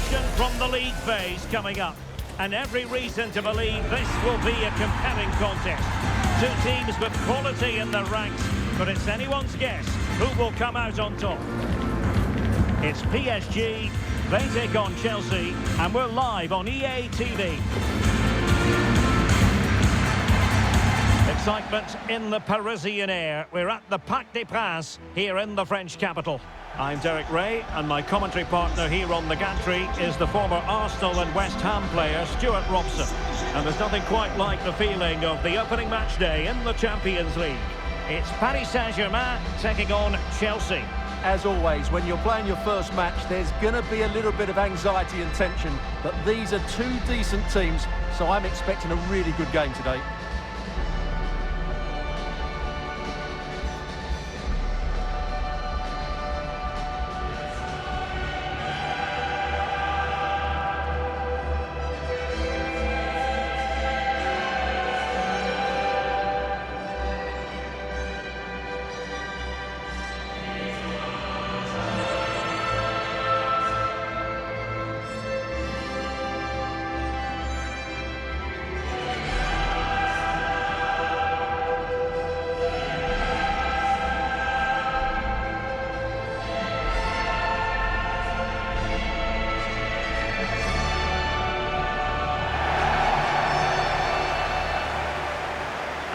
action from the league phase coming up. And every reason to believe this will be a compelling contest. Two teams with quality in their ranks, but it's anyone's guess who will come out on top. It's PSG, they take on Chelsea, and we're live on EA TV. Excitement in the Parisian air. We're at the Parc des Princes here in the French capital. I'm Derek Ray, and my commentary partner here on the gantry is the former Arsenal and West Ham player Stuart Robson. And there's nothing quite like the feeling of the opening match day in the Champions League. It's Paris Saint-Germain taking on Chelsea. As always, when you're playing your first match, there's going to be a little bit of anxiety and tension. But these are two decent teams, so I'm expecting a really good game today.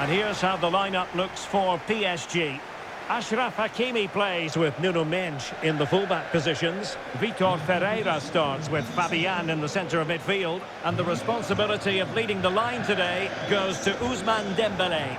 And here's how the lineup looks for PSG. Achraf Hakimi plays with Nuno Mendes in the fullback positions. Vitor Ferreira starts with Fabian in the centre of midfield. And the responsibility of leading the line today goes to Ousmane Dembélé.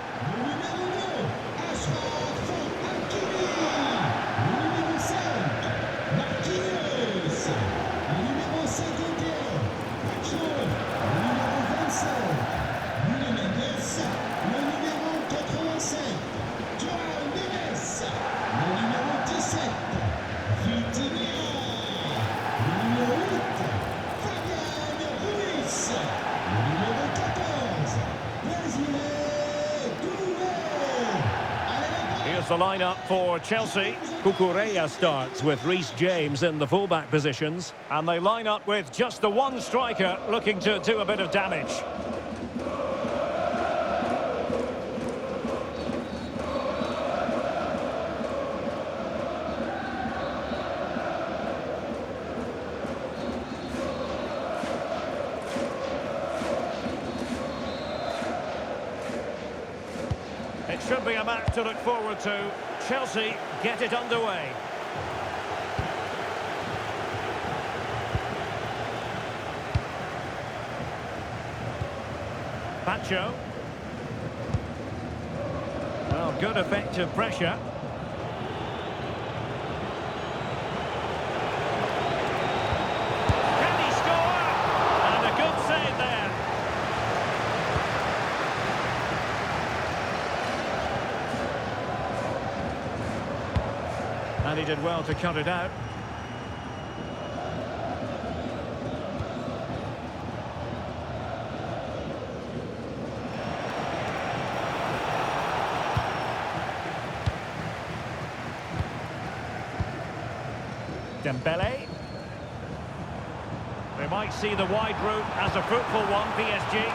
Here's the lineup for Chelsea. Cucurella starts with Reece James in the fullback positions. And they line up with just the one striker looking to do a bit of damage. It should be a match to look forward to. Chelsea get it underway. Pacho. Well, good effective pressure. Can he score? And a good save there. And he did well to cut it out. Dembélé. They might see the wide route as a fruitful one, PSG.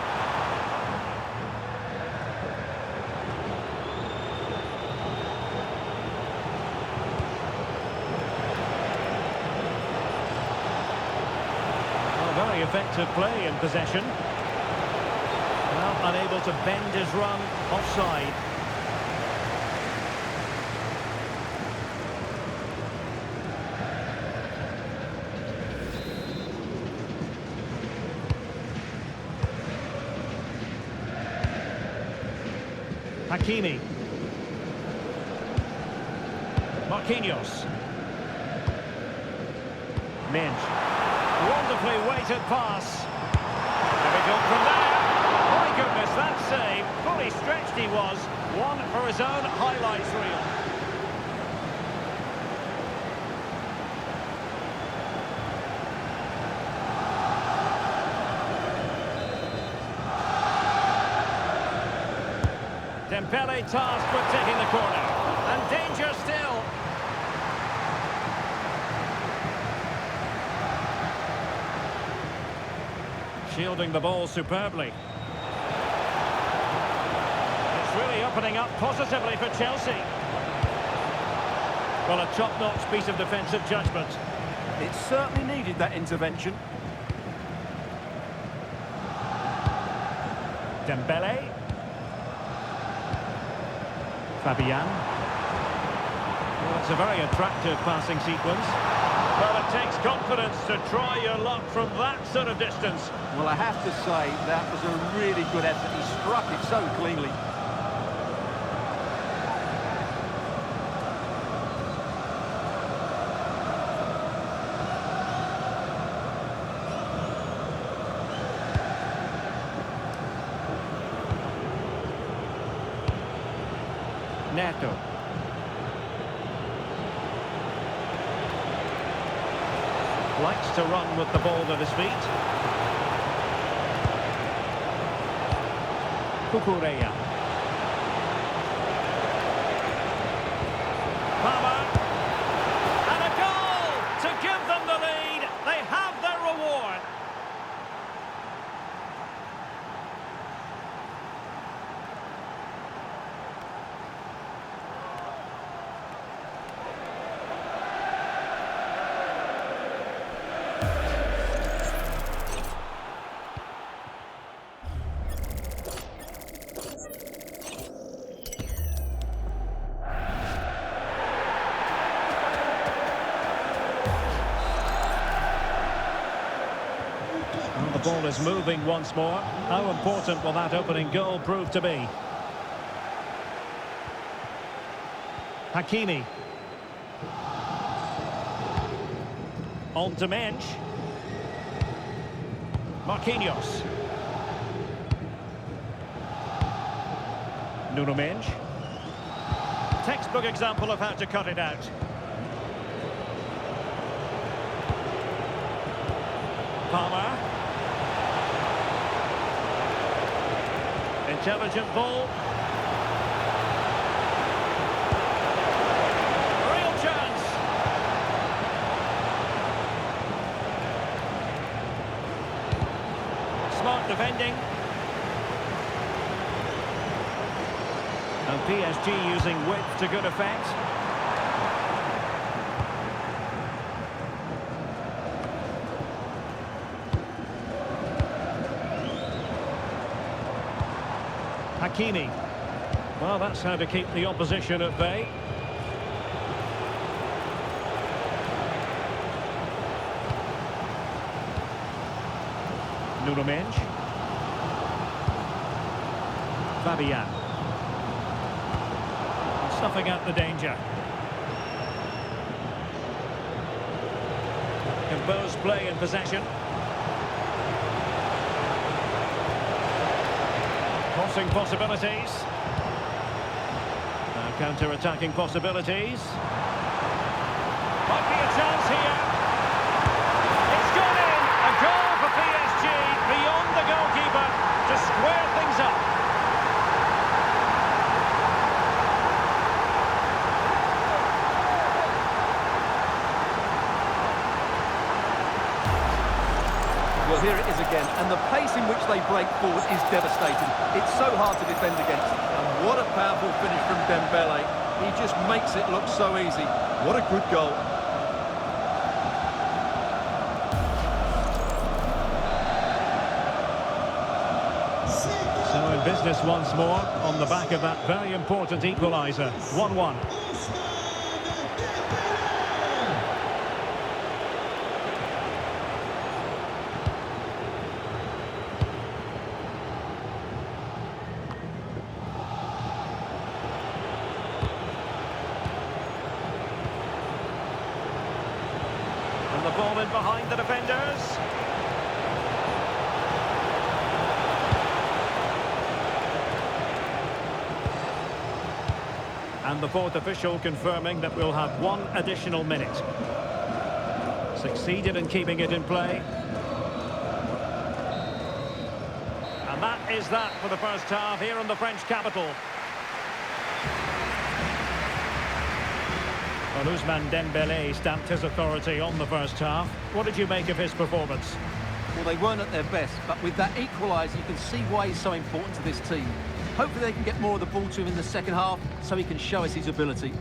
Very effective play in possession. Well, unable to bend his run offside. Hakimi. Marquinhos. Mendes. Wonderfully weighted pass. Difficult from there. My goodness, that save. Fully stretched he was. One for his own highlights reel. Dembélé tasked with taking the corner. And danger still. Shielding the ball superbly. It's really opening up positively for Chelsea. Well, a top-notch piece of defensive judgment. It certainly needed that intervention. Dembele. Fabian. Well, it's a very attractive passing sequence. Well, it takes confidence to try your luck from that sort of distance. Well, I have to say, that was a really good effort. He struck it so cleanly. Neto. Likes to run with the ball at his feet. Cucurella. Palmer. And a goal to give them the lead. They have their reward. The ball is moving once more. How important will that opening goal prove to be? Hakimi. On to Mensch. Marquinhos. Nuno Mensch. Textbook example of how to cut it out. Palmer. Intelligent ball. Real chance. Smart defending. And PSG using width to good effect. Hakimi. Well, that's how to keep the opposition at bay. Nuno Mensch. Fabian. Snuffing out the danger. Composed play in possession. Crossing possibilities. Now counter-attacking possibilities. Might be a chance here. It's gone in. A goal for PSG beyond the goalkeeper to square things up. Well, here it is again, and the pace in which they break forward is devastating. It's so hard to defend against. And what a powerful finish from Dembele. He just makes it look so easy. What a good goal. So in business once more on the back of that very important equaliser. 1-1. The ball in behind the defenders. And the fourth official confirming that we'll have one additional minute. Succeeded in keeping it in play. And that is that for the first half here in the French capital. Well, Ousmane Dembele stamped his authority on the first half. What did you make of his performance? Well, they weren't at their best, but with that equaliser, you can see why he's so important to this team. Hopefully they can get more of the ball to him in the second half so he can show us his ability.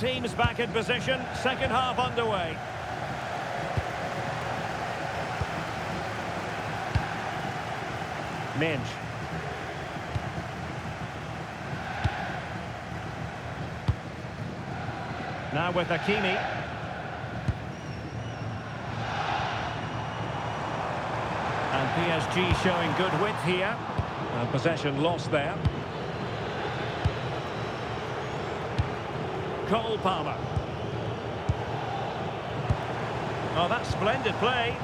Teams back in position, second half underway. Minge. Now with Hakimi. And PSG showing good width here. Possession lost there. Cole Palmer. Oh, that's splendid play.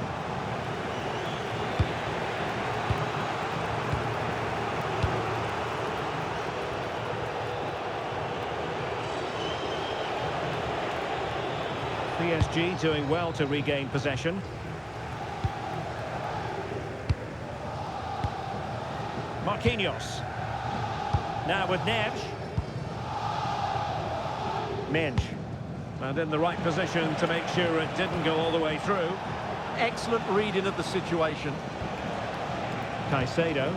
PSG doing well to regain possession. Marquinhos. Now with Neves. Minge. And in the right position to make sure it didn't go all the way through. Excellent reading of the situation. Caicedo.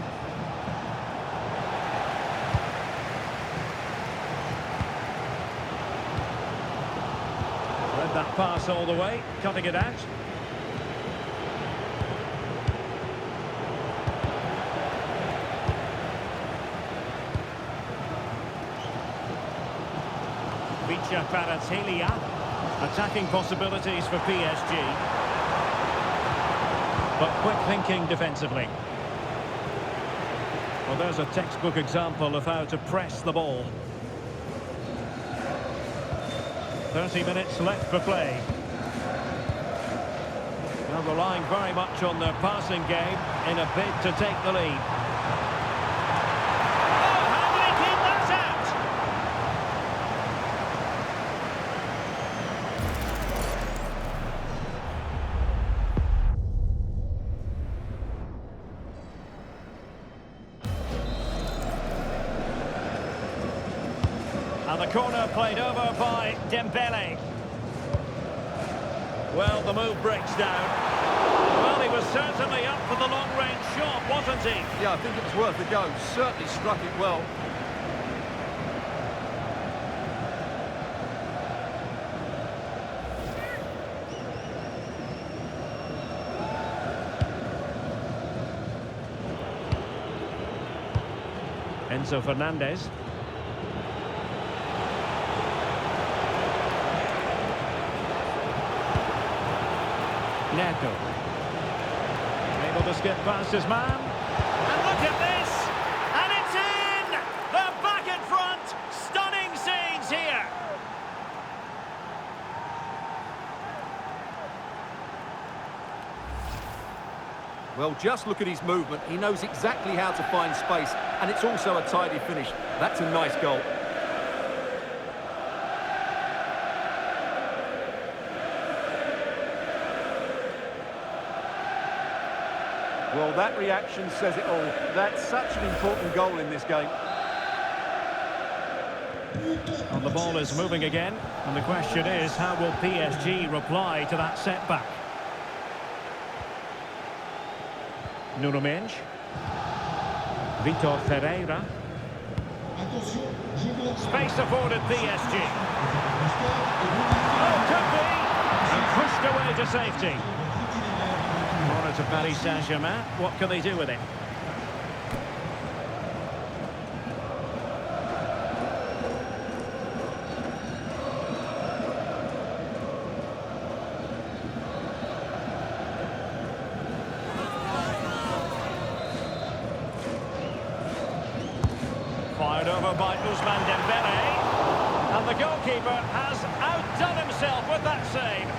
Read that pass all the way, cutting it out. Kvaratskhelia. Attacking possibilities for PSG. But quick thinking defensively. Well, there's a textbook example of how to press the ball. 30 minutes left for play. Well, relying very much on their passing game in a bid to take the lead. And the corner played over by Dembele. Well, the move breaks down. Well, he was certainly up for the long-range shot, wasn't he? Yeah, I think it was worth a go. Certainly struck it well. Enzo Fernandez. Neto. Able to skip past his man. And look at this! And it's in! They're back in front! Stunning scenes here! Well, just look at his movement. He knows exactly how to find space, and it's also a tidy finish. That's a nice goal. Well, that reaction says it all. That's such an important goal in this game. And the ball is moving again, and the question is, how will PSG reply to that setback? Nuno Mendes. Vitor Ferreira. Space afforded PSG. Oh, could be! And pushed away to safety. Corner to Paris Saint-Germain. What can they do with it? Over by Ousmane Dembele, and the goalkeeper has outdone himself with that save.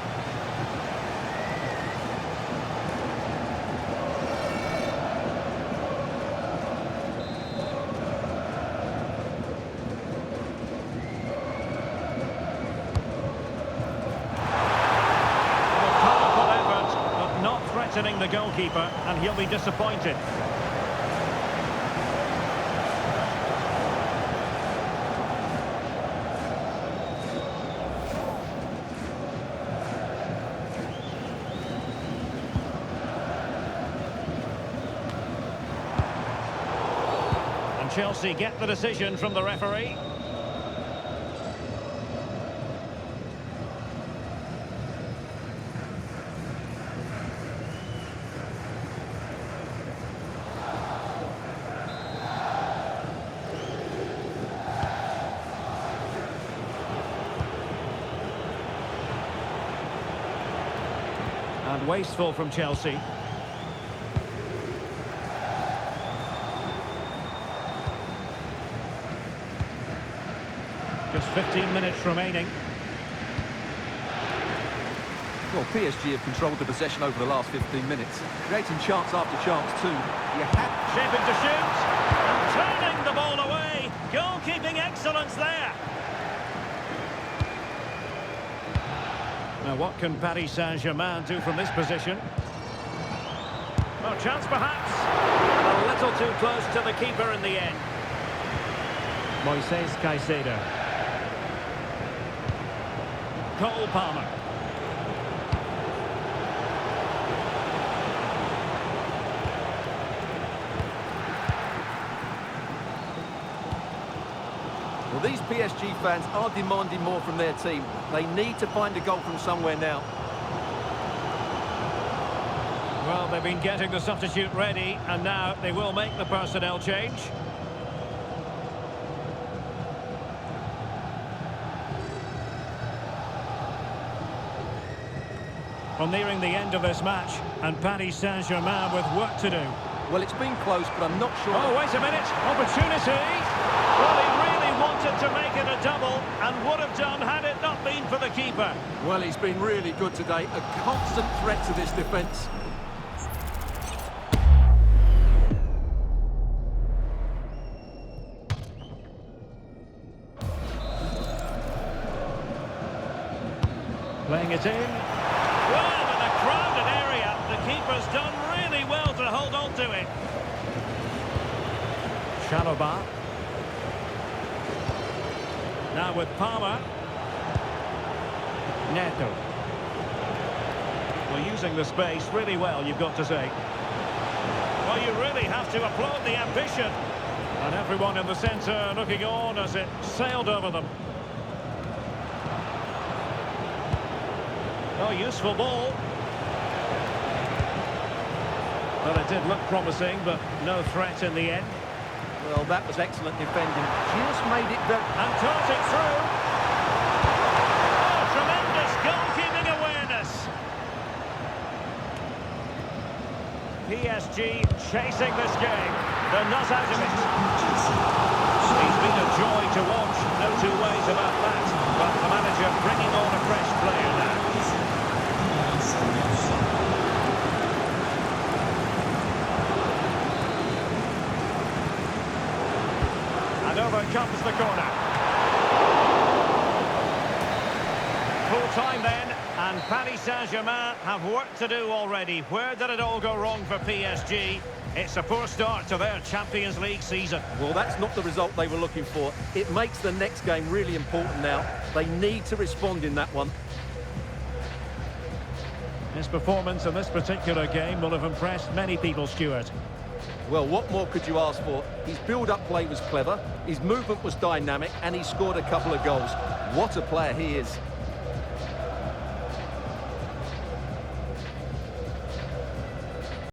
Threatening the goalkeeper, and he'll be disappointed. And Chelsea get the decision from the referee. And wasteful from Chelsea. Just 15 minutes remaining. Well, PSG have controlled the possession over the last 15 minutes, creating chance after chance too. You have shaping to shoot, and turning the ball away. Goalkeeping excellence there. Now, what can Paris Saint-Germain do from this position? Oh, chance perhaps. A little too close to the keeper in the end. Moises Caicedo. Cole Palmer. Well, these PSG fans are demanding more from their team. They need to find a goal from somewhere now. Well, they've been getting the substitute ready, and now they will make the personnel change. Well, nearing the end of this match, and Paris Saint-Germain with work to do. Well, it's been close, but I'm not sure... Oh, wait a minute. Opportunity. Well, he really wanted to make it a double, and would have done had it not been for the keeper. Well, he's been really good today. A constant threat to this defence. Playing it in. Well, in a crowded area, the keeper's done really well to hold on to it. Chalobah. Now with Palmer. Neto. Well, using the space really well, you've got to say. Well, you really have to applaud the ambition. And everyone in the centre looking on as it sailed over them. Oh, useful ball. Well, it did look promising, but no threat in the end. Well, that was excellent defending. Just made it go. And taught it through. Oh, tremendous goalkeeping awareness. PSG chasing this game. They're not out of it. He's been a joy to watch, no two ways about that. But the manager bringing on a fresh player now. And over comes the corner. Full time then, and Paris Saint-Germain have work to do already. Where did it all go wrong for PSG? It's a poor start to their Champions League season. Well, that's not the result they were looking for. It makes the next game really important now. They need to respond in that one. His performance in this particular game will have impressed many people, Stuart. Well, what more could you ask for? His build-up play was clever, his movement was dynamic, and he scored a couple of goals. What a player he is.